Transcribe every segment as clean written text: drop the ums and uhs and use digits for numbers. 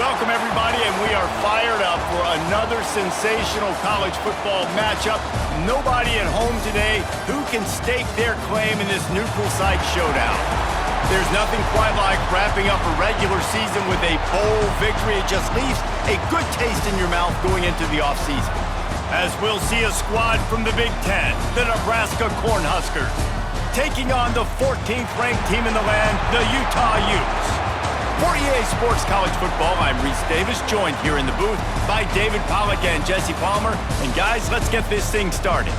Welcome, everybody, and we are fired up for another sensational college football matchup. Nobody at home today who can stake their claim in this neutral site showdown. There's nothing quite like wrapping up a regular season with a bowl victory. It just leaves a good taste in your mouth going into the offseason. As we'll see a squad from the Big Ten, the Nebraska Cornhuskers, taking on the 14th-ranked team in the land, the Utah Utes. For EA Sports College Football, I'm Reese Davis, joined here in the booth by David Pollack and Jesse Palmer. And guys, let's get this thing started.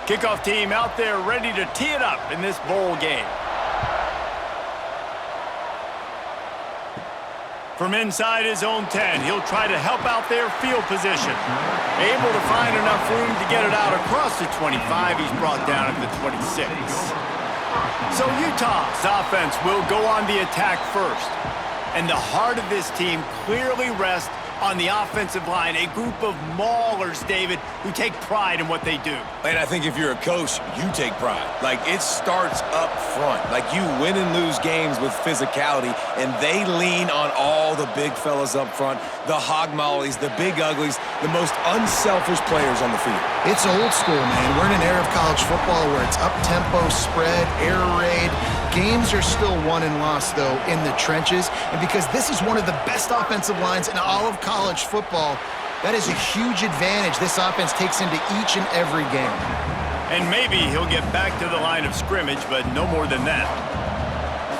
Kickoff team out there ready to tee it up in this bowl game. From inside his own 10, he'll try to help out their field position. Able to find enough room to get it out across the 25. He's brought down at the 26. So Utah's offense will go on the attack first. And the heart of this team clearly rests on the offensive line, a group of maulers, David, who take pride in what they do. And I think if you're a coach, you take pride. Like, it starts up front. Like, you win and lose games with physicality, and they lean on all the big fellas up front, the hog mollies, the big uglies, the most unselfish players on the field. It's old school, man. We're in an era of college football where it's up-tempo, spread, air raid. Games are still won and lost, though, in the trenches. And because this is one of the best offensive lines in all of college football, that is a huge advantage this offense takes into each and every game. And maybe he'll get back to the line of scrimmage, but no more than that.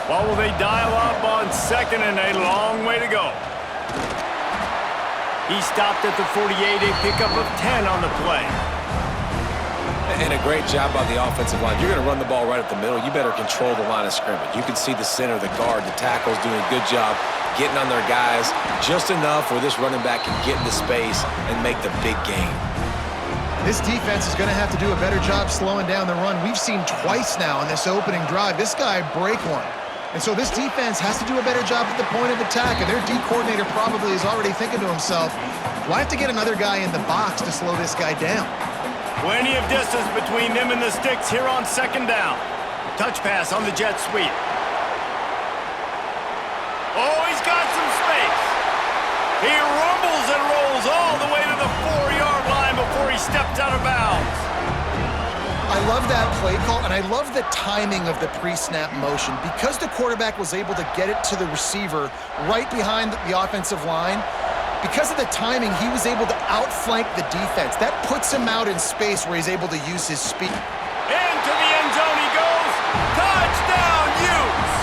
Well, will they dial up on second and a long way to go? He stopped at the 48, a pickup of 10 on the play. And a great job by the offensive line. You're going to run the ball right at the middle. You better control the line of scrimmage. You can see the center, the guard, the tackles doing a good job getting on their guys just enough where this running back can get into space and make the big game. This defense is going to have to do a better job slowing down the run. We've seen twice now in this opening drive this guy break one. And so this defense has to do a better job at the point of attack. And their D coordinator probably is already thinking to himself, well, I have to get another guy in the box to slow this guy down. Plenty of distance between them and the sticks here on second down. Touch pass on the jet sweep. Oh, he's got some space. He rumbles and rolls all the way to the 4-yard line before he steps out of bounds. I love that play call, and I love the timing of the pre-snap motion. Because the quarterback was able to get it to the receiver right behind the offensive line, because of the timing, he was able to outflank the defense. That puts him out in space where he's able to use his speed. Into the end zone he goes. Touchdown, Utes!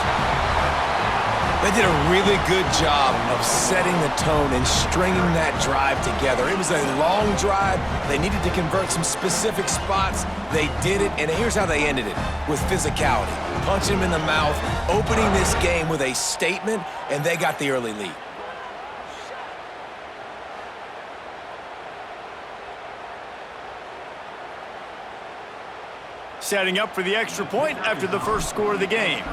They did a really good job of setting the tone and stringing that drive together. It was a long drive. They needed to convert some specific spots. They did it, and here's how they ended it, with physicality. Punching him in the mouth, opening this game with a statement, and they got the early lead. Setting up for the extra point after the first score of the game.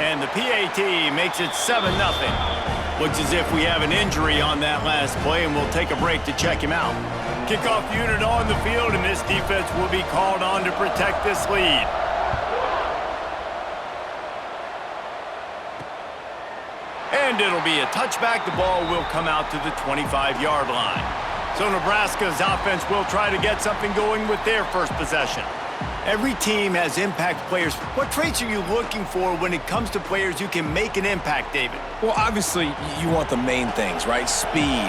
And the PAT makes it 7-0. Looks as if we have an injury on that last play, and we'll take a break to check him out. Kickoff unit on the field, and this defense will be called on to protect this lead. And it'll be a touchback. The ball will come out to the 25-yard line. So Nebraska's offense will try to get something going with their first possession. Every team has impact players. What traits are you looking for when it comes to players who can make an impact, David? Well, obviously, you want the main things, right? Speed,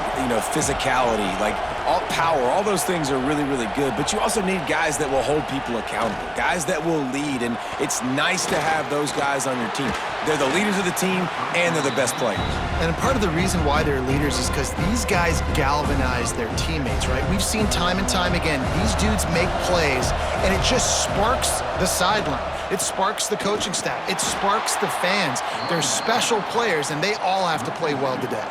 physicality, like all power, all those things are really, really good. But you also need guys that will hold people accountable, guys that will lead. And it's nice to have those guys on your team. They're the leaders of the team, and they're the best players. And part of the reason why they're leaders is because these guys galvanize their teammates, right? We've seen time and time again, these dudes make plays, and it just sparks the sideline. It sparks the coaching staff. It sparks the fans. They're special players, and they all have to play well today.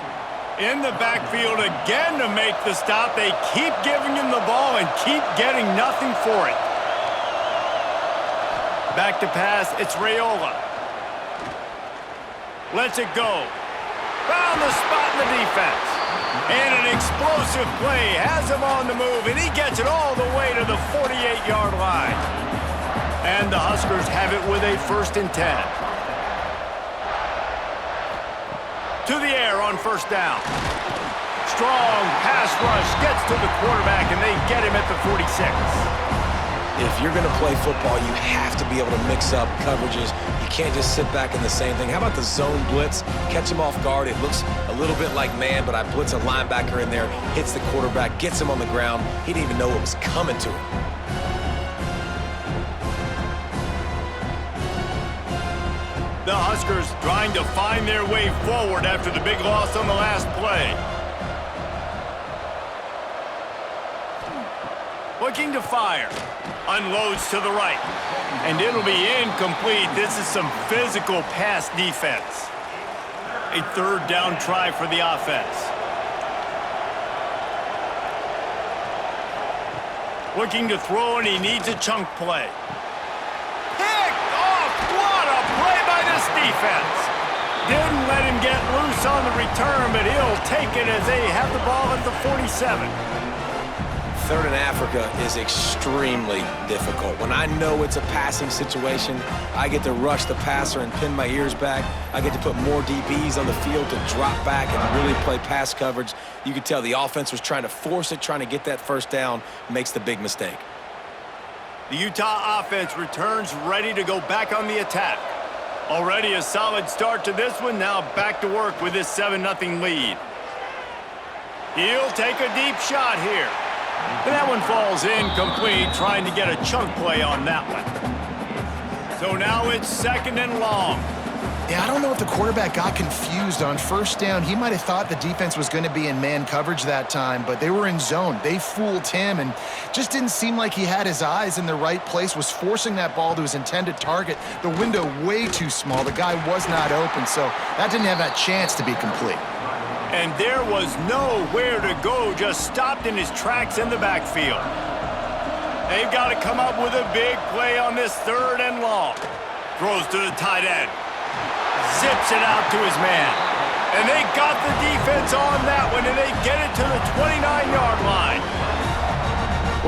In the backfield again to make the stop. They keep giving him the ball and keep getting nothing for it. Back to pass, it's Raiola. Lets it go. Found the defense. And an explosive play has him on the move, and he gets it all the way to the 48-yard line. And the Huskers have it with a 1st and 10. To the air on 1st down. Strong pass rush gets to the quarterback, and they get him at the 46. If you're going to play football, you have to be able to mix up coverages. You can't just sit back in the same thing. How about the zone blitz? Catch him off guard. It looks a little bit like man, but I blitz a linebacker in there, hits the quarterback, gets him on the ground. He didn't even know what was coming to him. The Huskers trying to find their way forward after the big loss on the last play. Looking to fire. Unloads to the right. And it'll be incomplete. This is some physical pass defense. A 3rd down try for the offense. Looking to throw, and he needs a chunk play. Picked off! What a play by this defense! Didn't let him get loose on the return, but he'll take it as they have the ball at the 47. 3rd and Africa is extremely difficult. When I know it's a passing situation, I get to rush the passer and pin my ears back. I get to put more DBs on the field to drop back and really play pass coverage. You could tell the offense was trying to force it, trying to get that 1st down, makes the big mistake. The Utah offense returns ready to go back on the attack. Already a solid start to this one, now back to work with this 7-0 lead. He'll take a deep shot here. And that one falls incomplete, trying to get a chunk play on that one. So now it's 2nd and long. Yeah, I don't know if the quarterback got confused on 1st down. He might have thought the defense was going to be in man coverage that time, but they were in zone. They fooled him and just didn't seem like he had his eyes in the right place, was forcing that ball to his intended target. The window way too small. The guy was not open, so that didn't have that chance to be complete. And there was nowhere to go, just stopped in his tracks in the backfield. They've got to come up with a big play on this 3rd and long. Throws to the tight end. Zips it out to his man. And they got the defense on that one, and they get it to the 29-yard line.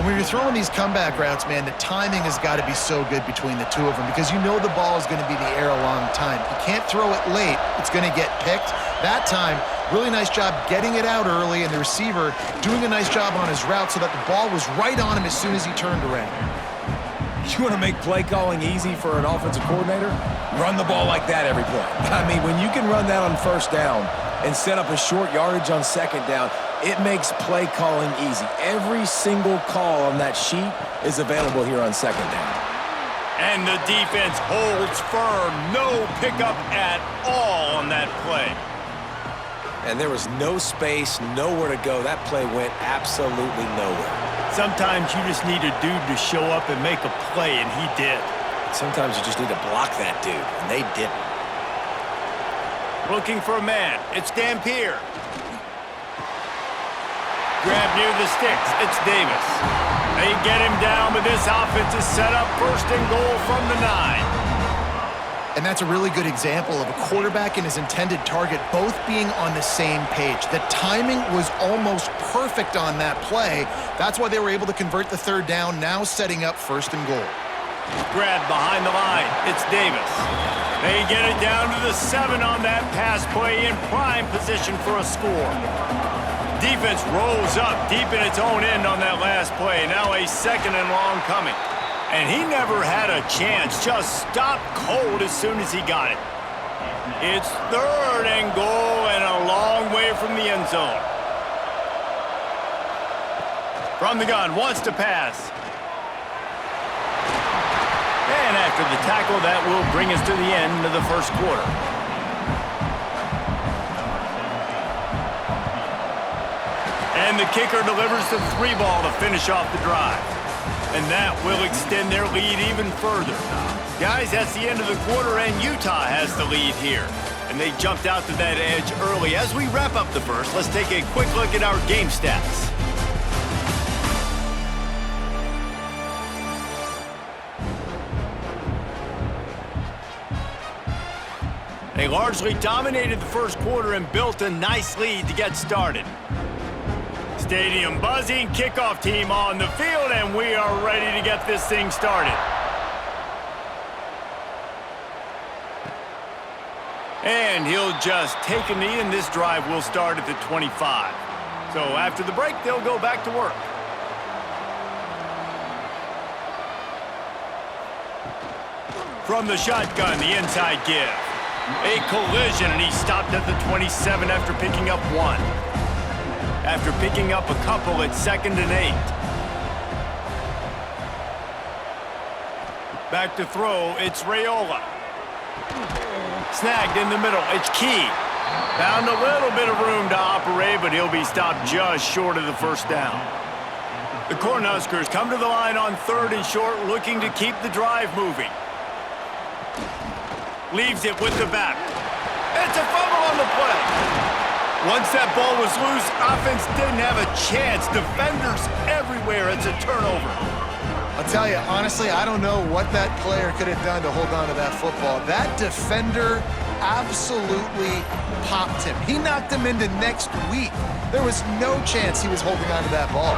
When you're throwing these comeback routes, man, the timing has got to be so good between the two of them because you know the ball is going to be in the air a long time. You can't throw it late. It's going to get picked. That time, really nice job getting it out early, and the receiver doing a nice job on his route so that the ball was right on him as soon as he turned around. You want to make play calling easy for an offensive coordinator? Run the ball like that every play. I mean, when you can run that on 1st down and set up a short yardage on 2nd down, it makes play calling easy. Every single call on that sheet is available here on 2nd down. And the defense holds firm. No pickup at all on that play. And there was no space, nowhere to go. That play went absolutely nowhere. Sometimes you just need a dude to show up and make a play, and he did. Sometimes you just need to block that dude, and they didn't. Looking for a man. It's Dampier. Grab near the sticks. It's Davis. They get him down, but this offense is set up 1st and goal from the 9. And that's a really good example of a quarterback and his intended target both being on the same page. The timing was almost perfect on that play. That's why they were able to convert the 3rd down, now setting up 1st and goal. Grabbed behind the line. It's Davis. They get it down to the 7 on that pass play in prime position for a score. Defense rolls up deep in its own end on that last play. Now a 2nd and long coming. And he never had a chance, just stopped cold as soon as he got it. It's 3rd and goal and a long way from the end zone. From the gun, wants to pass. And after the tackle, that will bring us to the end of the 1st quarter. And the kicker delivers the 3 ball to finish off the drive. And that will extend their lead even further. Guys, that's the end of the quarter, and Utah has the lead here. And they jumped out to that edge early. As we wrap up the 1st, let's take a quick look at our game stats. They largely dominated the first quarter and built a nice lead to get started. Stadium buzzing, kickoff team on the field, and we are ready to get this thing started. And he'll just take a knee, and this drive will start at the 25. So after the break, they'll go back to work. From the shotgun, the inside give. A collision, and he stopped at the 27 after picking up one. After picking up a couple, it's 2nd and 8. Back to throw, it's Raiola. Snagged in the middle, it's Key. Found a little bit of room to operate, but he'll be stopped just short of the first down. The Cornhuskers come to the line on 3rd and short, looking to keep the drive moving. Leaves it with the back. It's a fumble on the play. Once that ball was loose, offense didn't have a chance. Defenders everywhere. It's a turnover. I'll tell you, honestly, I don't know what that player could have done to hold on to that football. That defender absolutely popped him. He knocked him into next week. There was no chance he was holding on to that ball.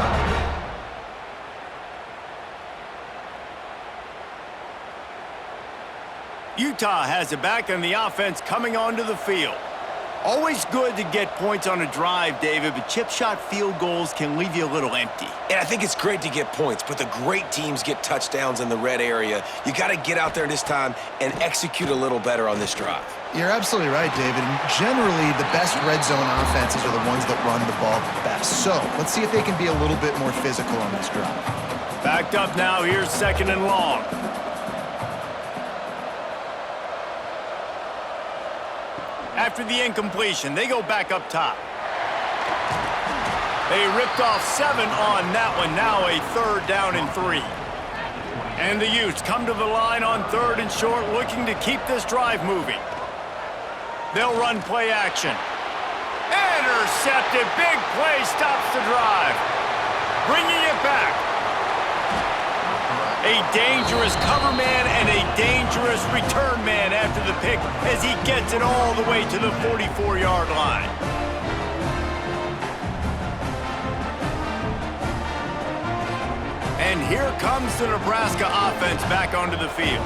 Utah has it back, and the offense coming onto the field. Always good to get points on a drive, David, but chip shot field goals can leave you a little empty. And I think it's great to get points, but the great teams get touchdowns in the red area. You got to get out there this time and execute a little better on this drive. You're absolutely right, David. And generally, the best red zone offenses are the ones that run the ball the best. So let's see if they can be a little bit more physical on this drive. Backed up now. Here's 2nd and long. After the incompletion, they go back up top. They ripped off 7 on that one. Now a 3rd down and 3. And the Utes come to the line on 3rd and short, looking to keep this drive moving. They'll run play action. Intercepted. Big play stops the drive. Bringing it back. A dangerous cover man and a dangerous return man after the pick as he gets it all the way to the 44-yard line. And here comes the Nebraska offense back onto the field.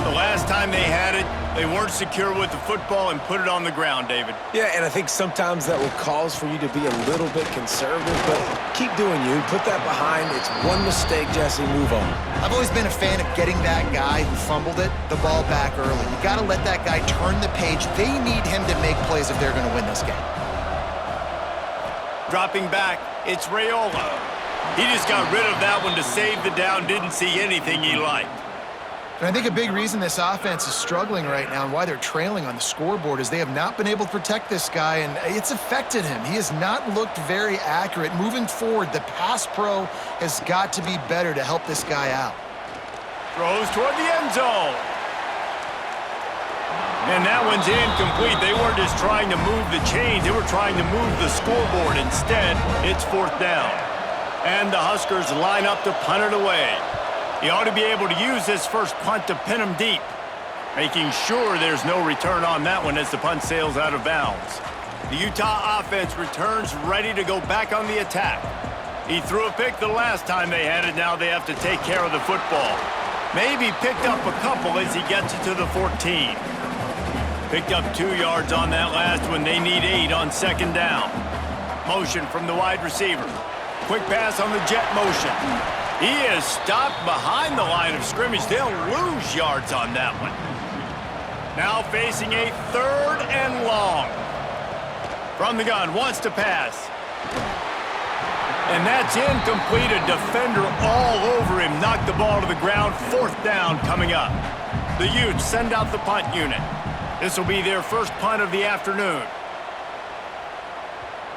The last time they had it, they weren't secure with the football and put it on the ground, David. Yeah, and I think sometimes that will cause for you to be a little bit conservative, but keep doing you. Put that behind. It's one mistake, Jesse. Move on. I've always been a fan of getting that guy who fumbled it, the ball back early. You got to let that guy turn the page. They need him to make plays if they're going to win this game. Dropping back, it's Raiola. He just got rid of that one to save the down, didn't see anything he liked. And I think a big reason this offense is struggling right now and why they're trailing on the scoreboard is they have not been able to protect this guy, and it's affected him. He has not looked very accurate. Moving forward, the pass pro has got to be better to help this guy out. Throws toward the end zone. And that one's incomplete. They weren't just trying to move the chains. They were trying to move the scoreboard. Instead, it's 4th down. And the Huskers line up to punt it away. He ought to be able to use this first punt to pin him deep, making sure there's no return on that one as the punt sails out of bounds. The Utah offense returns ready to go back on the attack. He threw a pick the last time they had it. Now they have to take care of the football. Maybe picked up a couple as he gets it to the 14. Picked up 2 yards on that last one. They need 8 on 2nd down. Motion from the wide receiver. Quick pass on the jet motion. He is stopped behind the line of scrimmage. They'll lose yards on that one. Now facing a 3rd and long. From the gun, wants to pass. And that's incomplete. A defender all over him. Knocked the ball to the ground. 4th down coming up. The Utes send out the punt unit. This will be their first punt of the afternoon.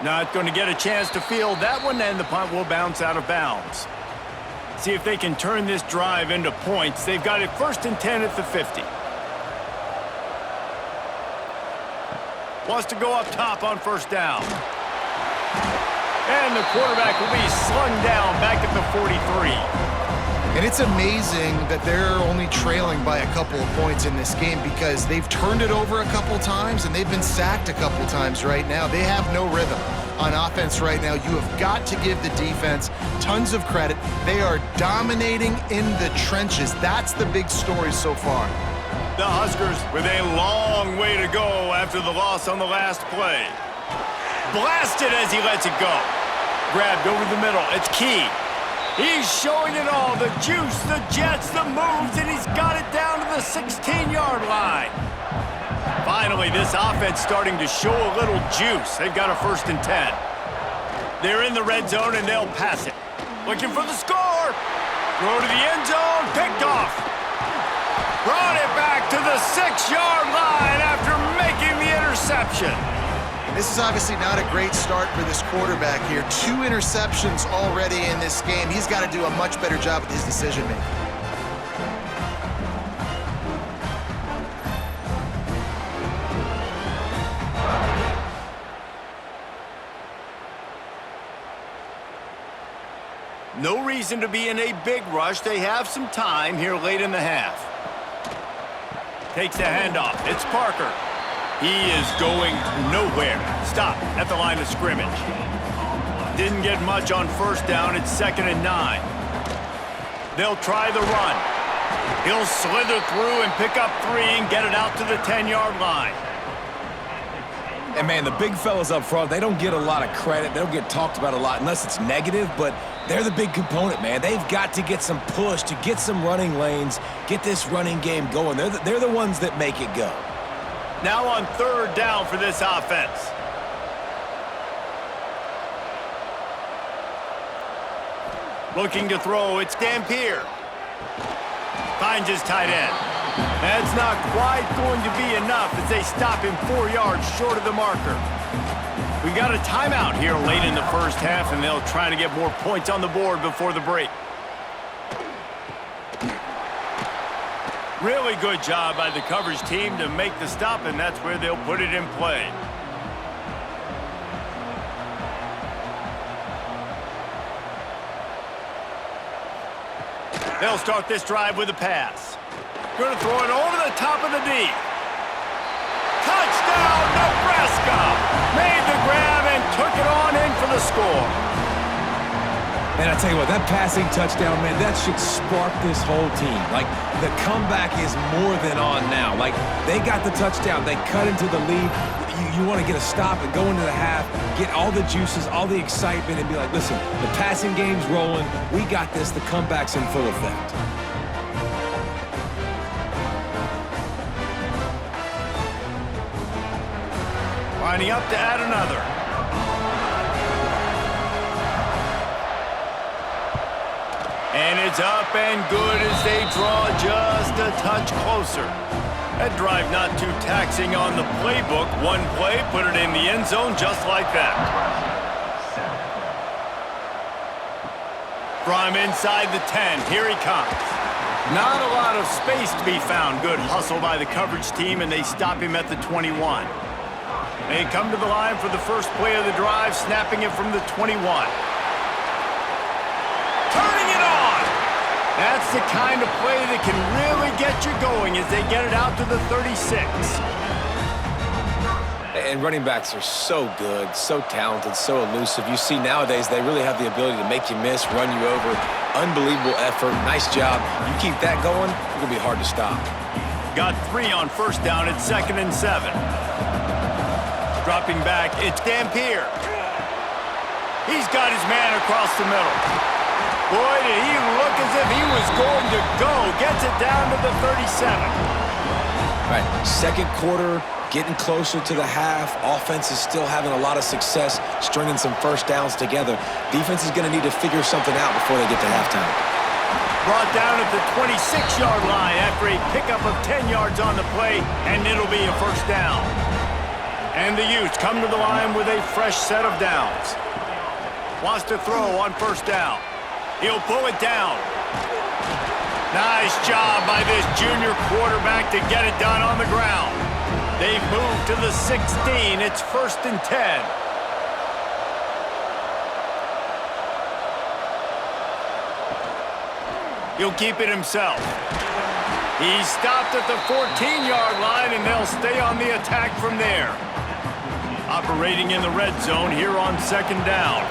Not going to get a chance to field that one, and the punt will bounce out of bounds. See if they can turn this drive into points. They've got it 1st and 10 at the 50. Wants to go up top on 1st down. And the quarterback will be slung down back at the 43. And it's amazing that they're only trailing by a couple of points in this game because they've turned it over a couple times and they've been sacked a couple times right now. They have no rhythm on offense right now. You have got to give the defense tons of credit. They are dominating in the trenches. That's the big story so far. The Huskers with a long way to go after the loss on the last play. Blasted as he lets it go. Grabbed over the middle. It's key. He's showing it all. The juice, the jets, the moves, and he's got it down to the 16-yard line. Finally, this offense starting to show a little juice. They've got a 1st and 10. They're in the red zone, and they'll pass it. Looking for the score. Throw to the end zone. Picked off. Brought it back to the 6-yard line after making the interception. This is obviously not a great start for this quarterback here. 2 interceptions already in this game. He's got to do a much better job with his decision-making. No reason to be in a big rush. They have some time here late in the half. Takes the handoff. It's Parker. He is going nowhere. Stop at the line of scrimmage. Didn't get much on 1st down. It's 2nd and 9. They'll try the run. He'll slither through and pick up 3 and get it out to the 10-yard line. And, man, the big fellas up front, they don't get a lot of credit. They don't get talked about a lot unless it's negative, but they're the big component, man. They've got to get some push, to get some running lanes, get this running game going. They're the ones that make it go. Now on 3rd down for this offense. Looking to throw, it's Dampier. Finds his tight end. That's not quite going to be enough as they stop him 4 yards short of the marker. We got a timeout here late in the 1st half, and they'll try to get more points on the board before the break. Really good job by the coverage team to make the stop, and that's where they'll put it in play. They'll start this drive with a pass. Going to throw it over the top of the D. Touchdown, Nebraska! Made the grab and took it on in for the score. Man, I tell you what, that passing touchdown, man, that should spark this whole team. Like, the comeback is more than on now. Like, they got the touchdown. They cut into the lead. You want to get a stop and go into the half, get all the juices, all the excitement, and be like, listen, the passing game's rolling. We got this. The comeback's in full effect. Lining up to add another. And it's up and good as they draw just a touch closer. That drive not too taxing on the playbook. One play, put it in the end zone just like that. From inside the 10, here he comes. Not a lot of space to be found. Good hustle by the coverage team, and they stop him at the 21. They come to the line for the first play of the drive, snapping it from the 21. Turning it on! That's the kind of play that can really get you going as they get it out to the 36. And running backs are so good, so talented, so elusive. You see nowadays they really have the ability to make you miss, run you over. Unbelievable effort. Nice job. You keep that going, it's going to be hard to stop. Got 3 on 1st down at 2nd and 7. Dropping back, it's Dampier. He's got his man across the middle. Boy, did he look as if he was going to go. Gets it down to the 37. All right, 2nd quarter, getting closer to the half. Offense is still having a lot of success stringing some 1st downs together. Defense is going to need to figure something out before they get to halftime. Brought down at the 26-yard line after a pickup of 10 yards on the play, and it'll be a 1st down. And the Utes come to the line with a fresh set of downs. Wants to throw on 1st down. He'll pull it down. Nice job by this junior quarterback to get it done on the ground. They've moved to the 16. It's 1st and 10. He'll keep it himself. He stopped at the 14-yard line, and they'll stay on the attack from there. Operating in the red zone here on 2nd down.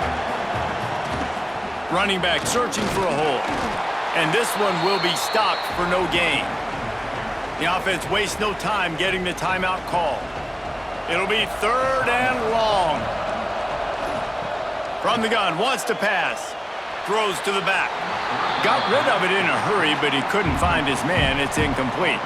Running back searching for a hole. And this one will be stopped for no gain. The offense wastes no time getting the timeout called. It'll be 3rd and long. From the gun, wants to pass. Throws to the back. Got rid of it in a hurry, but he couldn't find his man. It's incomplete.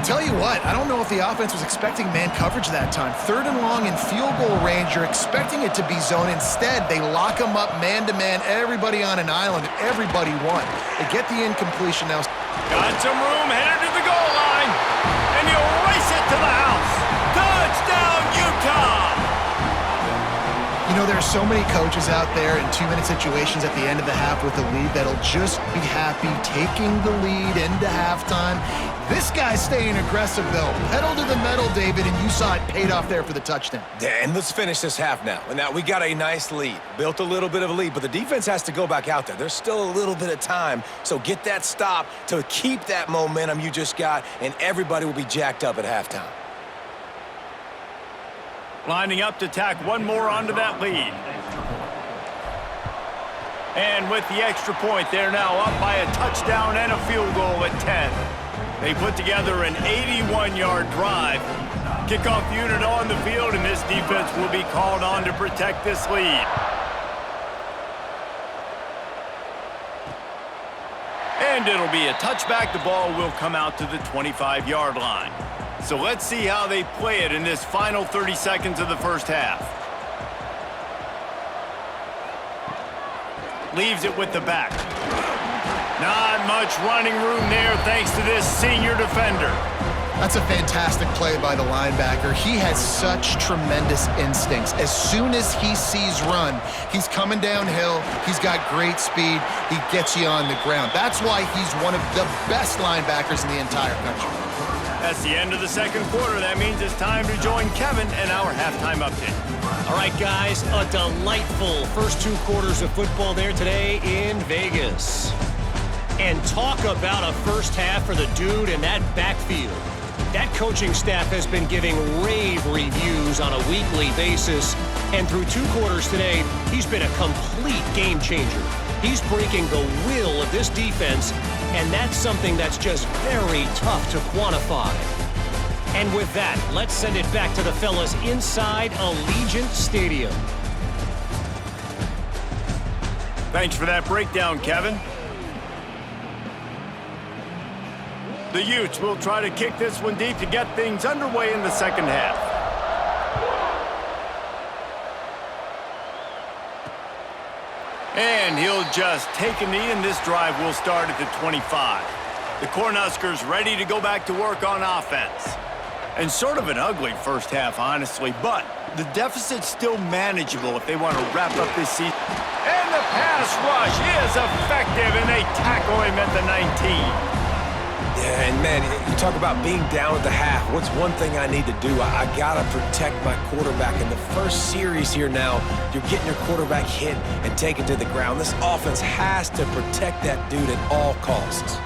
Tell you what, I don't know if the offense was expecting man coverage that time. 3rd and long in field goal range, you're expecting it to be zone. Instead, they lock them up man-to-man, everybody on an island, and everybody won. They get the incompletion now. Got some room, headed to the goal line, and he'll race it to the house. Touchdown, Utah! You know, there are so many coaches out there in 2-minute situations at the end of the half with the lead that'll just be happy taking the lead into halftime. This guy's staying aggressive, though. Pedal to the metal, David, and you saw it paid off there for the touchdown. Yeah, and let's finish this half now. And now we got a nice lead. Built a little bit of a lead, but the defense has to go back out there. There's still a little bit of time, so get that stop to keep that momentum you just got, and everybody will be jacked up at halftime. Lining up to tack one more onto that lead. And with the extra point, they're now up by a touchdown and a field goal at 10. They put together an 81-yard drive. Kickoff unit on the field, and this defense will be called on to protect this lead. And it'll be a touchback. The ball will come out to the 25-yard line. So let's see how they play it in this final 30 seconds of the first half. Leaves it with the back. Not much running room there thanks to this senior defender. That's a fantastic play by the linebacker. He has such tremendous instincts. As soon as he sees run, he's coming downhill. He's got great speed. He gets you on the ground. That's why he's one of the best linebackers in the entire country. That's the end of the second quarter. That means it's time to join Kevin and our halftime update. All right, guys, a delightful first 2 quarters of football there today in Vegas. And talk about a first half for the dude in that backfield. That coaching staff has been giving rave reviews on a weekly basis. And through 2 quarters today, he's been a complete game changer. He's breaking the will of this defense, and that's something that's just very tough to quantify. And with that, let's send it back to the fellas inside Allegiant Stadium. Thanks for that breakdown, Kevin. The Utes will try to kick this one deep to get things underway in the second half. And he'll just take a knee, and this drive will start at the 25. The Cornhuskers ready to go back to work on offense. And sort of an ugly first half, honestly, but the deficit's still manageable if they want to wrap up this season. And the pass rush is effective, and they tackle him at the 19. Yeah, and man, you talk about being down at the half. What's one thing I need to do? I got to protect my quarterback. In the first series here now, you're getting your quarterback hit and taken to the ground. This offense has to protect that dude at all costs.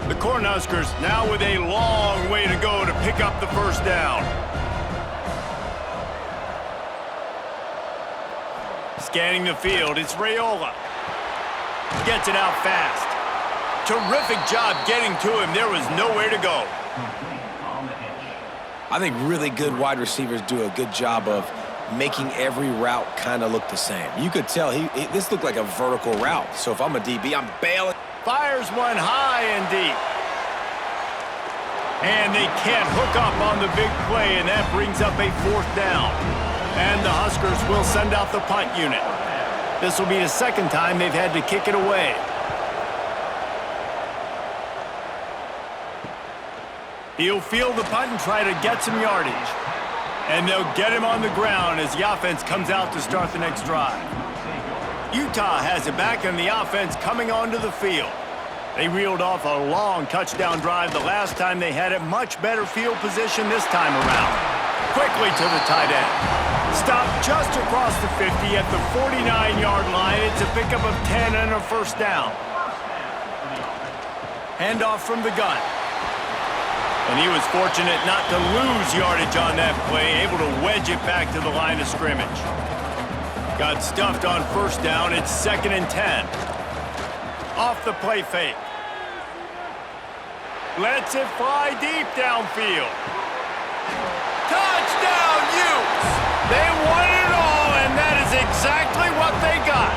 The Cornhuskers now with a long way to go to pick up the first down. Scanning the field, it's Raiola. Gets it out fast. Terrific job getting to him. There was nowhere to go. I think really good wide receivers do a good job of making every route kind of look the same. You could tell this looked like a vertical route. So if I'm a DB, I'm bailing. Fires one high and deep. And they can't hook up on the big play, and that brings up a 4th down. And the Huskers will send out the punt unit. This will be the second time they've had to kick it away. He'll field the punt and try to get some yardage. And they'll get him on the ground as the offense comes out to start the next drive. Utah has it back, and the offense coming onto the field. They reeled off a long touchdown drive the last time they had it. Much better field position this time around. Quickly to the tight end. Stop just across the 50 at the 49-yard line. It's a pickup of 10 and a first down. Handoff from the gun. And he was fortunate not to lose yardage on that play, able to wedge it back to the line of scrimmage. Got stuffed on first down. It's 2nd and 10. Off the play fake. Lets it fly deep downfield. Touchdown, Utes! They won it all, and that is exactly what they got.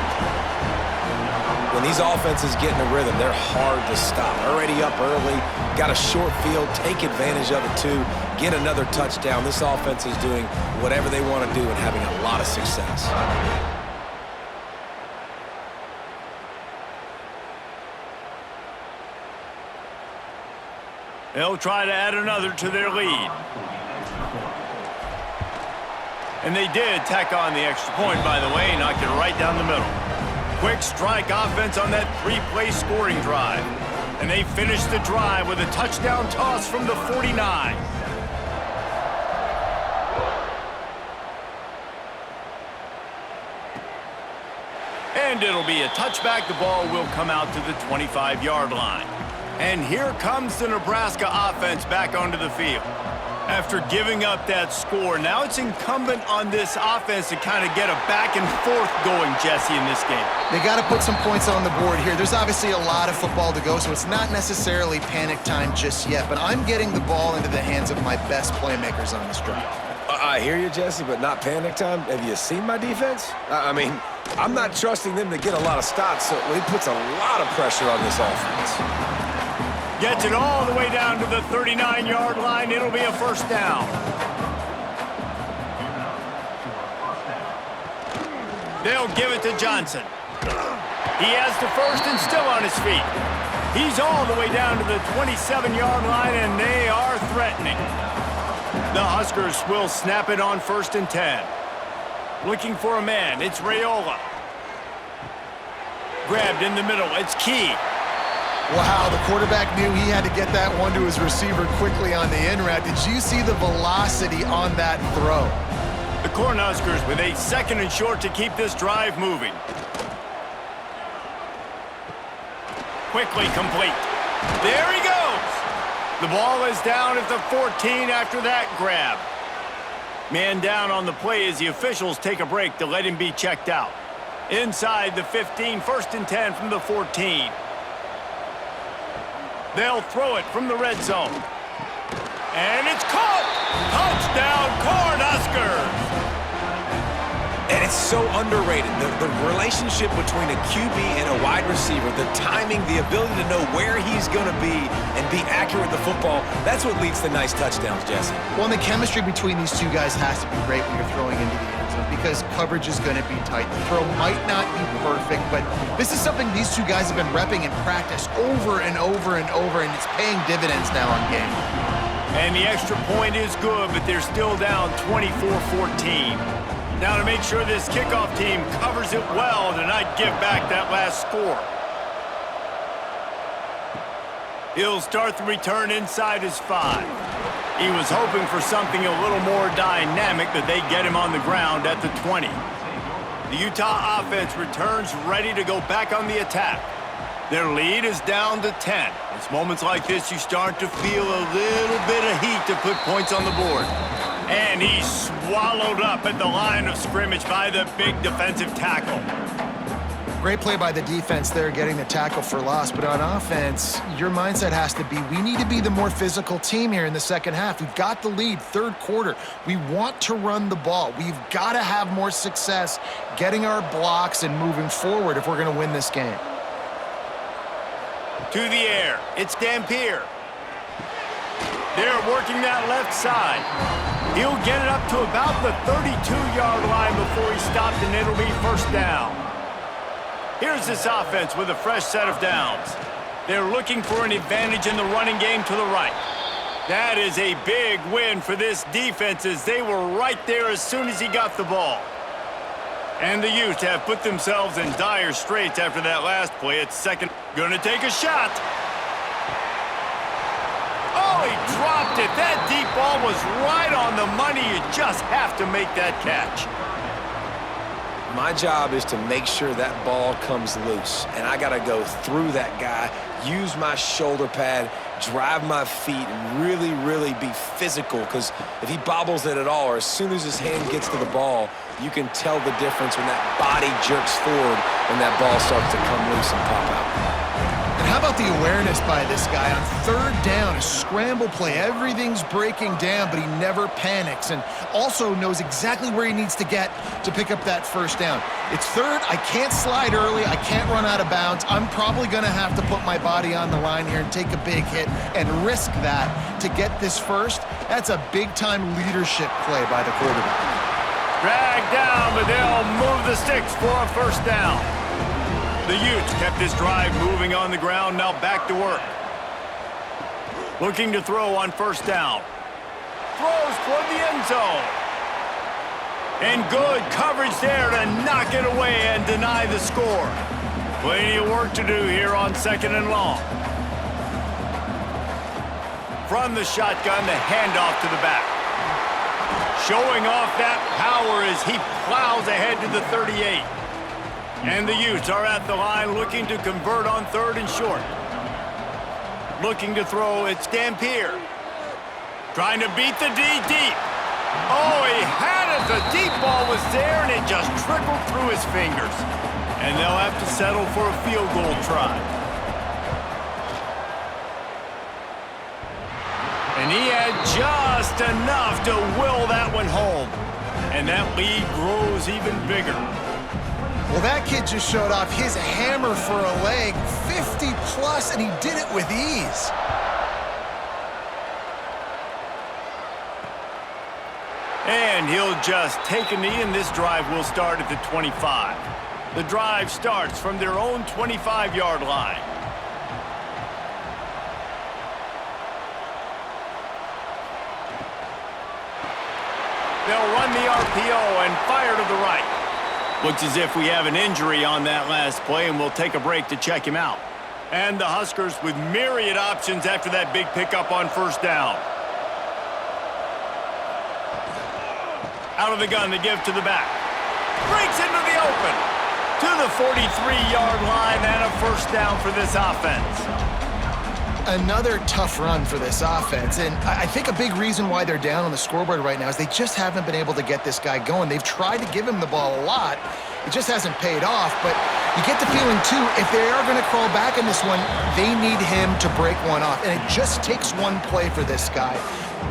When these offenses get in a rhythm, they're hard to stop. Already up early, got a short field, take advantage of it too, get another touchdown. This offense is doing whatever they want to do and having a lot of success. They'll try to add another to their lead. And they did tack on the extra point, by the way, knocked it right down the middle. Quick strike offense on that 3-play scoring drive. And they finished the drive with a touchdown toss from the 49. And it'll be a touchback. The ball will come out to the 25-yard line. And here comes the Nebraska offense back onto the field. After giving up that score, now it's incumbent on this offense to kind of get a back and forth going, Jesse, in this game. They got to put some points on the board here. There's obviously a lot of football to go, so it's not necessarily panic time just yet, but I'm getting the ball into the hands of my best playmakers on this drive. I hear you, Jesse, but not panic time. Have you seen my defense? I mean, I'm not trusting them to get a lot of stops, so it puts a lot of pressure on this offense. Gets it all the way down to the 39-yard line. It'll be a first down. They'll give it to Johnson. He has the first and still on his feet. He's all the way down to the 27-yard line, and they are threatening. The Huskers will snap it on 1st and 10. Looking for a man. It's Raiola. Grabbed in the middle. It's Key. Wow, the quarterback knew he had to get that one to his receiver quickly on the in route. Did you see the velocity on that throw? The Cornhuskers with a 2nd and short to keep this drive moving. Quickly complete. There he goes. The ball is down at the 14 after that grab. Man down on the play as the officials take a break to let him be checked out. Inside the 15, 1st and 10 from the 14. They'll throw it from the red zone. And it's caught! Touchdown, Cornhuskers! And it's so underrated. The relationship between a QB and a wide receiver, the timing, the ability to know where he's going to be and be accurate with the football, that's what leads to nice touchdowns, Jesse. Well, and the chemistry between these two guys has to be great when you're throwing into the end zone because coverage is going to be tight. The throw might not be perfect, but this is something these two guys have been repping in practice over and over and over, and it's paying dividends now on game. And the extra point is good, but they're still down 24-14. Now to make sure this kickoff team covers it well to not give back that last score. He'll start the return inside his 5. He was hoping for something a little more dynamic, but they get him on the ground at the 20. The Utah offense returns ready to go back on the attack. Their lead is down to 10. It's moments like this you start to feel a little bit of heat to put points on the board. And he's swallowed up at the line of scrimmage by the big defensive tackle. Great play by the defense there, getting the tackle for loss. But on offense, your mindset has to be, we need to be the more physical team here in the second half. We've got the lead, 3rd quarter. We want to run the ball. We've got to have more success getting our blocks and moving forward if we're going to win this game. To the air, it's Dampier. They're working that left side. He'll get it up to about the 32-yard line before he stopped, and it'll be first down. Here's this offense with a fresh set of downs. They're looking for an advantage in the running game to the right. That is a big win for this defense as they were right there as soon as he got the ball. And the Utes have put themselves in dire straits after that last play. It's 2nd. Gonna take a shot. Oh, he dropped it. That deep ball was right on the money. You just have to make that catch. My job is to make sure that ball comes loose, and I got to go through that guy, use my shoulder pad, drive my feet, and really, really be physical, because if he bobbles it at all, or as soon as his hand gets to the ball, you can tell the difference when that body jerks forward and that ball starts to come loose and pop out. And how about the awareness by this guy on third down, a scramble play. Everything's breaking down, but he never panics and also knows exactly where he needs to get to pick up that first down. It's third. I can't slide early. I can't run out of bounds. I'm probably going to have to put my body on the line here and take a big hit and risk that to get this first. That's a big-time leadership play by the quarterback. Dragged down, but they'll move the sticks for a first down. The Utes kept this drive moving on the ground, now back to work. Looking to throw on first down. Throws toward the end zone. And good coverage there to knock it away and deny the score. Plenty of work to do here on second and long. From the shotgun, the handoff to the back. Showing off that power as he plows ahead to the 38. And the Utes are at the line looking to convert on third and short. Looking to throw, it's Dampier. Trying to beat the D deep. Oh, he had it. The deep ball was there, and it just trickled through his fingers. And they'll have to settle for a field goal try. And he had just enough to will that one home. And that lead grows even bigger. Well, that kid just showed off his hammer for a leg, 50-plus, and he did it with ease. And he'll just take a knee, and this drive will start at the 25. The drive starts from their own 25-yard line. They'll run the RPO and fire to the right. Looks as if we have an injury on that last play, and we'll take a break to check him out. And the Huskers with myriad options after that big pickup on first down. Out of the gun, they give to the back. Breaks into the open. To the 43-yard line, and a first down for this offense. Another tough run for this offense, and I think a big reason why they're down on the scoreboard right now is they just haven't been able to get this guy going. They've tried to give him the ball a lot. It just hasn't paid off, but you get the feeling, too, if they are going to crawl back in this one, they need him to break one off, and it just takes one play for this guy.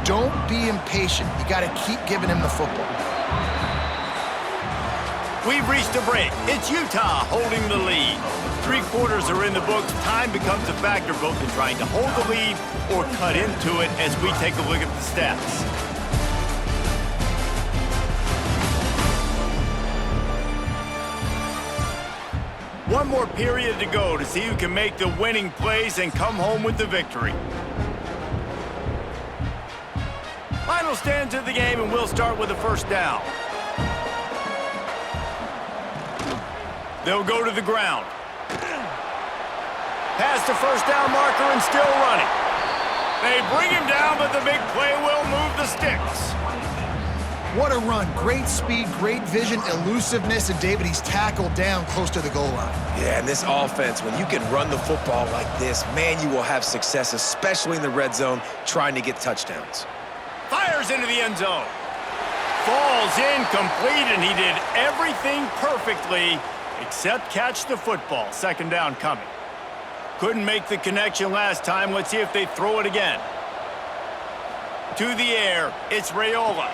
Don't be impatient. You got to keep giving him the football. We've reached a break. It's Utah holding the lead. 3 quarters are in the books. Time becomes a factor both in trying to hold the lead or cut into it as we take a look at the stats. One more period to go to see who can make the winning plays and come home with the victory. Final stanza of the game, and we'll start with a first down. They'll go to the ground. Past the first down marker and still running. They bring him down, but the big play will move the sticks. What a run. Great speed, great vision, elusiveness, and David, he's tackled down close to the goal line. Yeah, and this offense, when you can run the football like this, man, you will have success, especially in the red zone, trying to get touchdowns. Fires into the end zone. Falls incomplete, and he did everything perfectly except catch the football. Second down coming. Couldn't make the connection last time. Let's see if they throw it again. To the air, it's Raiola.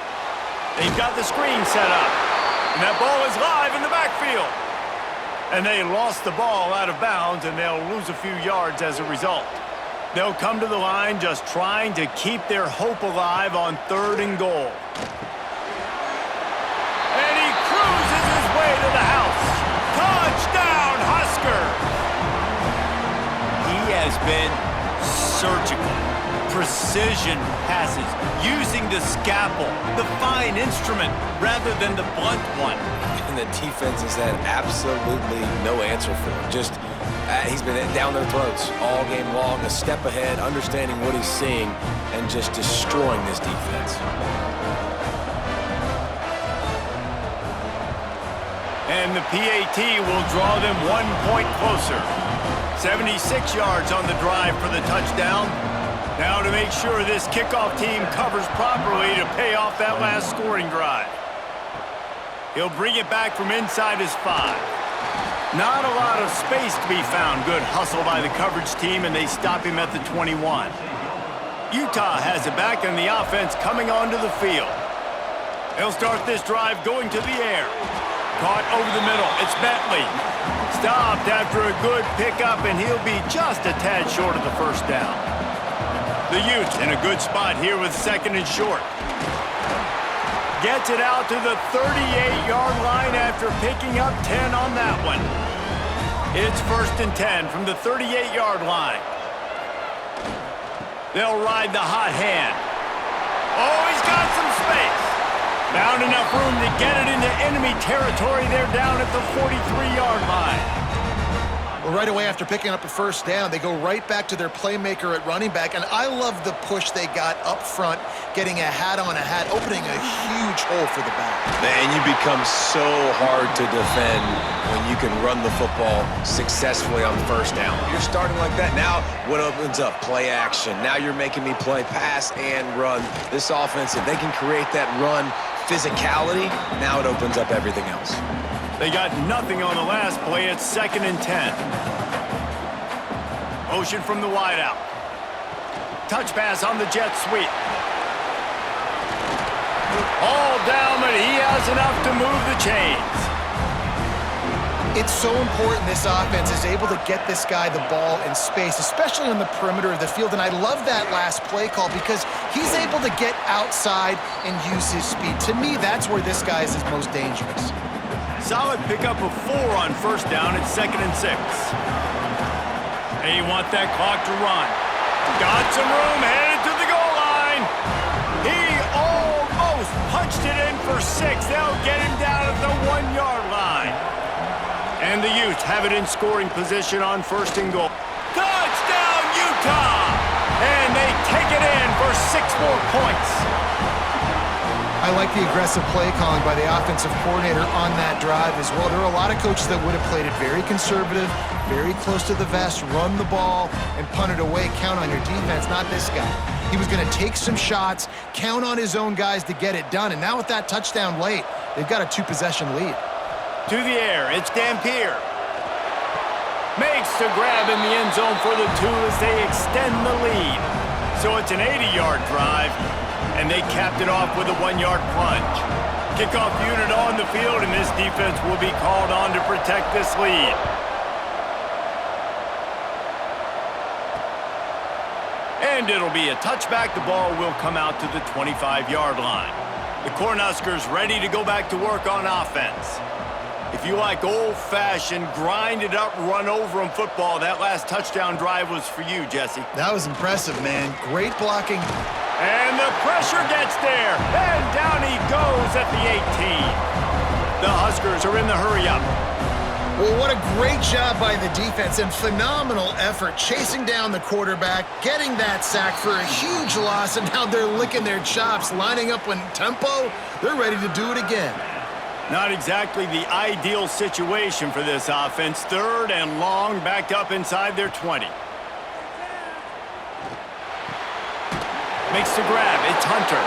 They've got the screen set up. And that ball is live in the backfield. And they lost the ball out of bounds, and they'll lose a few yards as a result. They'll come to the line just trying to keep their hope alive on third and goal. And he cruises his way to the house. Touchdown, Huskers! He has been surgical. Precision passes, using the scalpel, the fine instrument, rather than the blunt one. And the defense has had absolutely no answer for him. Just He's been down their throats all game long, a step ahead, understanding what he's seeing, and just destroying this defense. And the PAT will draw them 1 point closer. 76 yards on the drive for the touchdown. Now to make sure this kickoff team covers properly to pay off that last scoring drive. He'll bring it back from inside his 5. Not a lot of space to be found. Good hustle by the coverage team, and they stop him at the 21. Utah has it back, and the offense coming onto the field. They'll start this drive going to the air. Caught over the middle. It's Bentley. Stopped after a good pickup, and he'll be just a tad short of the first down. The Utes in a good spot here with 2nd and short. Gets it out to the 38-yard line after picking up 10 on that one. It's 1st and 10 from the 38-yard line. They'll ride the hot hand. Oh, he's got some space. Found enough room to get it into enemy territory. They're down at the 43-yard line. Well, right away after picking up a first down, they go right back to their playmaker at running back, and I love the push they got up front, getting a hat on a hat, opening a huge hole for the back. And you become so hard to defend when you can run the football successfully on first down. You're starting like that. Now what opens up? Play action. Now you're making me play pass and run. This offense, if they can create that run physicality, now it opens up everything else. They got nothing on the last play. It's 2nd and 10. Motion from the wideout. Touch pass on the jet sweep. All down, but he has enough to move the chains. It's so important this offense is able to get this guy the ball in space, especially on the perimeter of the field. And I love that last play call because he's able to get outside and use his speed. To me, that's where this guy is his most dangerous. Solid pickup of 4 on first down. It's 2nd and 6. They want that clock to run. Got some room, headed to the goal line. He almost punched it in for 6. They'll get him down at the 1-yard line. And the Utes have it in scoring position on 1st and goal. Touchdown, Utah! And they take it in for 6 more points. I like the aggressive play calling by the offensive coordinator on that drive as well. There are a lot of coaches that would have played it very conservative, very close to the vest, run the ball, and punt it away. Count on your defense, not this guy. He was going to take some shots, count on his own guys to get it done. And now with that touchdown late, they've got a 2-possession lead. To the air, it's Dampier. Makes the grab in the end zone for the 2 as they extend the lead. So it's an 80-yard drive, and they capped it off with a 1-yard plunge. Kickoff unit on the field, and this defense will be called on to protect this lead. And it'll be a touchback. The ball will come out to the 25-yard line. The Cornhuskers ready to go back to work on offense. If you like old-fashioned, grind-it-up, run-over-'em football, that last touchdown drive was for you, Jesse. That was impressive, man. Great blocking. And the pressure gets there. And down he goes at the 18. The Huskers are in the hurry-up. Well, what a great job by the defense and phenomenal effort chasing down the quarterback, getting that sack for a huge loss, and now they're licking their chops, lining up in tempo. They're ready to do it again. Not exactly the ideal situation for this offense. 3rd and long, backed up inside their 20. Makes the grab. It's Hunter.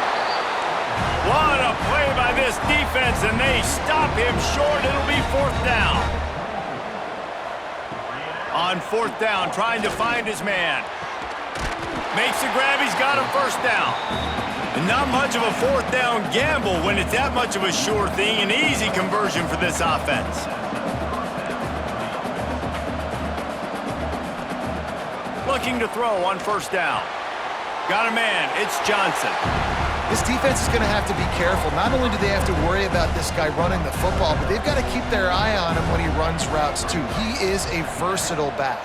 What a play by this defense, and they stop him short. It'll be 4th down. On 4th down, trying to find his man. Makes the grab. He's got a 1st down. And not much of a 4th down gamble when it's that much of a sure thing. An easy conversion for this offense. Looking to throw on 1st down. Got a man. It's Johnson. This defense is going to have to be careful. Not only do they have to worry about this guy running the football, but they've got to keep their eye on him when he runs routes too. He is a versatile back.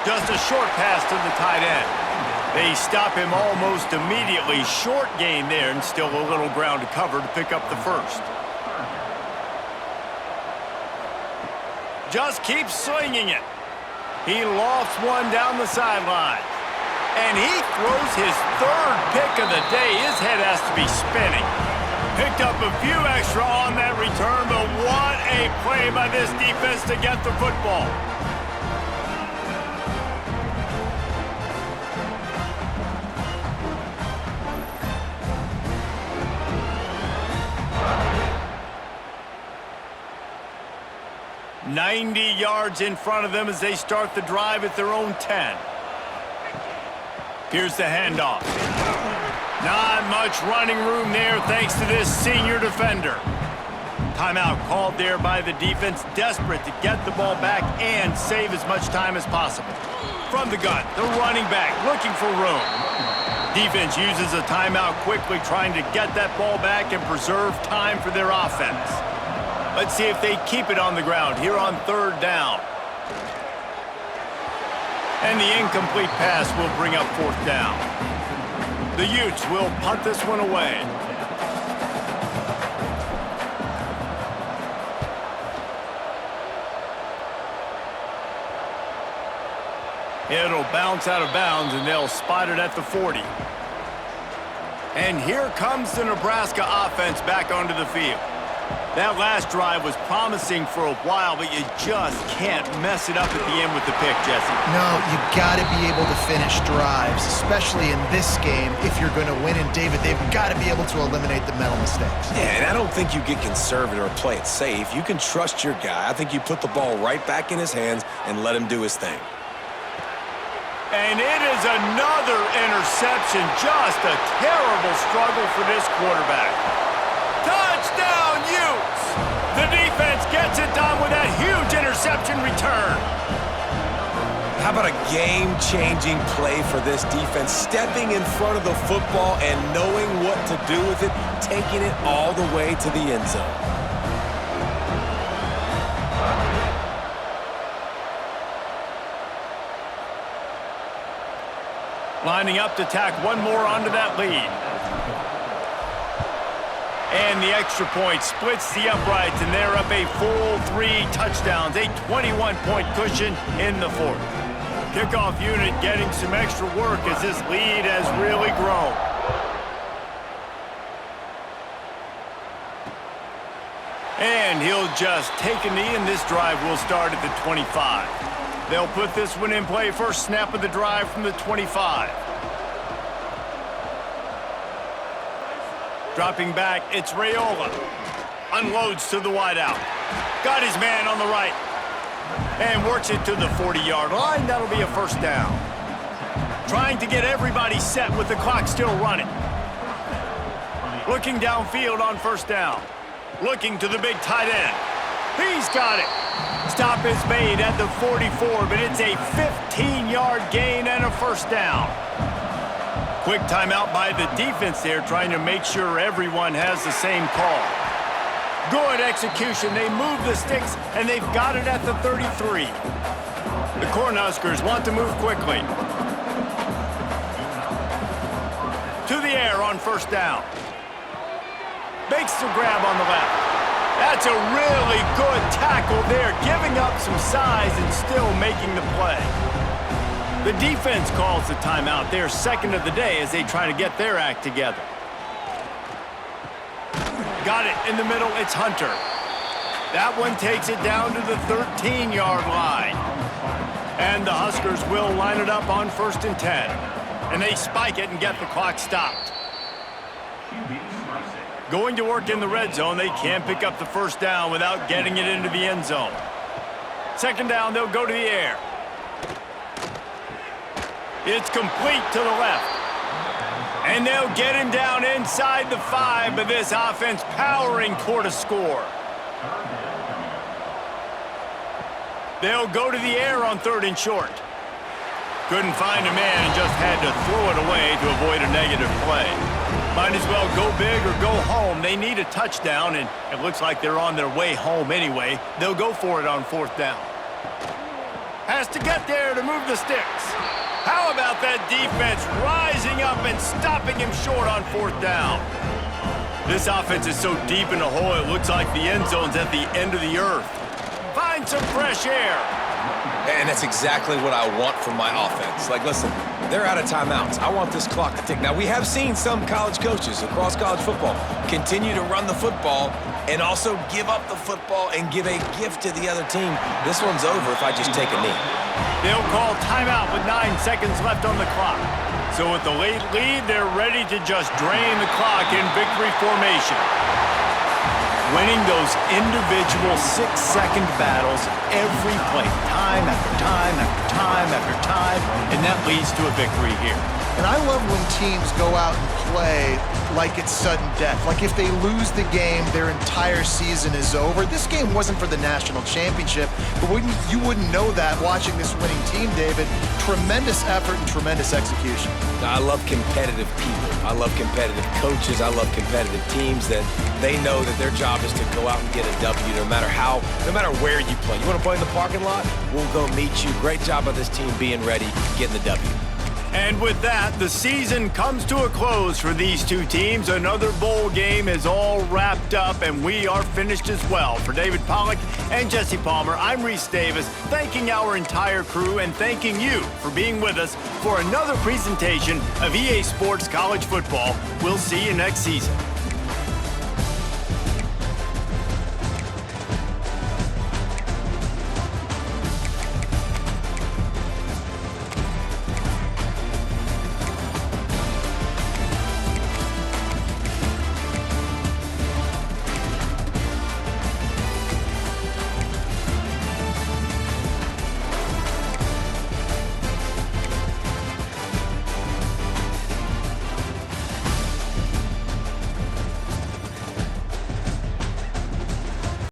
Just a short pass to the tight end. They stop him almost immediately. Short gain there, and still a little ground to cover to pick up the 1st. just keeps slinging it. He lofts one down the sideline. And he throws his third pick of the day. His head has to be spinning. Picked up a few extra on that return, but what a play by this defense to get the football. "90 yards in front of them as they start the drive at their own 10. Here's the handoff. Not much running room there thanks to this senior defender. Timeout called there by the defense, desperate to get the ball back and save as much time as possible. From the gun, the running back looking for room. Defense uses a timeout quickly, trying to get that ball back and preserve time for their offense. Let's see if they keep it on the ground here on third down. And the incomplete pass will bring up fourth down. The Utes will punt this one away. It'll bounce out of bounds, and they'll spot it at the 40. And here comes the Nebraska offense back onto the field. That last drive was promising for a while, but you just can't mess it up at the end with the pick, Jesse. No, you got to be able to finish drives, especially in this game. If you're going to win, and David, they've got to be able to eliminate the mental mistakes. Yeah, and I don't think you get conservative or play it safe. You can trust your guy. I think you put the ball right back in his hands and let him do his thing. And it is another interception. Just a terrible struggle for this quarterback. Touchdown, Utes! The defense gets it done with that huge interception return. How about a game-changing play for this defense? Stepping in front of the football and knowing what to do with it, taking it all the way to the end zone. Lining up to tack one more onto that lead. And the extra point splits the uprights, and they're up a full 3 touchdowns, a 21-point cushion in the fourth. Kickoff unit getting some extra work as this lead has really grown. And he'll just take a knee, and this drive will start at the 25. They'll put this one in play first snap of the drive from the 25. Dropping back, it's Raiola. Unloads to the wideout. Got his man on the right. And works it to the 40-yard line. That'll be a first down. Trying to get everybody set with the clock still running. Looking downfield on first down. Looking to the big tight end. He's got it. Stop is made at the 44, but it's a 15-yard gain and a first down. Quick timeout by the defense there, trying to make sure everyone has the same call. Good execution. They move the sticks, and they've got it at the 33. The Cornhuskers want to move quickly. To the air on first down. Makes the grab on the left. That's a really good tackle there, giving up some size and still making the play. The defense calls the timeout, their second of the day, as they try to get their act together. Got it in the middle, it's Hunter. That one takes it down to the 13-yard line. And the Huskers will line it up on first and 10. And they spike it and get the clock stopped. Going to work in the red zone, they can't pick up the first down without getting it into the end zone. Second down, they'll go to the air. It's complete to the left. And they'll get him down inside the 5, but this offense powering toward a score. They'll go to the air on third and short. Couldn't find a man and just had to throw it away to avoid a negative play. Might as well go big or go home. They need a touchdown, and it looks like they're on their way home anyway. They'll go for it on fourth down. Has to get there to move the sticks. How about that defense rising up and stopping him short on fourth down? This offense is so deep in the hole, it looks like the end zone's at the end of the earth. Finds find some fresh air. And that's exactly what I want from my offense. Like, listen, they're out of timeouts. I want this clock to tick. Now, we have seen some college coaches across college football continue to run the football and also give up the football and give a gift to the other team. This one's over if I just take a knee. They'll call timeout with 9 seconds left on the clock. So with the late lead, they're ready to just drain the clock in victory formation. Winning those individual 6-second battles every play, time after time after time after time, and that leads to a victory here. And I love when teams go out and play like it's sudden death. Like if they lose the game, their entire season is over. This game wasn't for the national championship, but you wouldn't know that watching this winning team, David. Tremendous effort and tremendous execution. I love competitive people. I love competitive coaches. I love competitive teams that they know that their job is to go out and get a W no matter where you play. You want to play in the parking lot? We'll go meet you. Great job by this team being ready, getting the W. And with that, the season comes to a close for these two teams. Another bowl game is all wrapped up, and we are finished as well. For David Pollack and Jesse Palmer, I'm Reese Davis, thanking our entire crew and thanking you for being with us for another presentation of EA Sports College Football. We'll see you next season.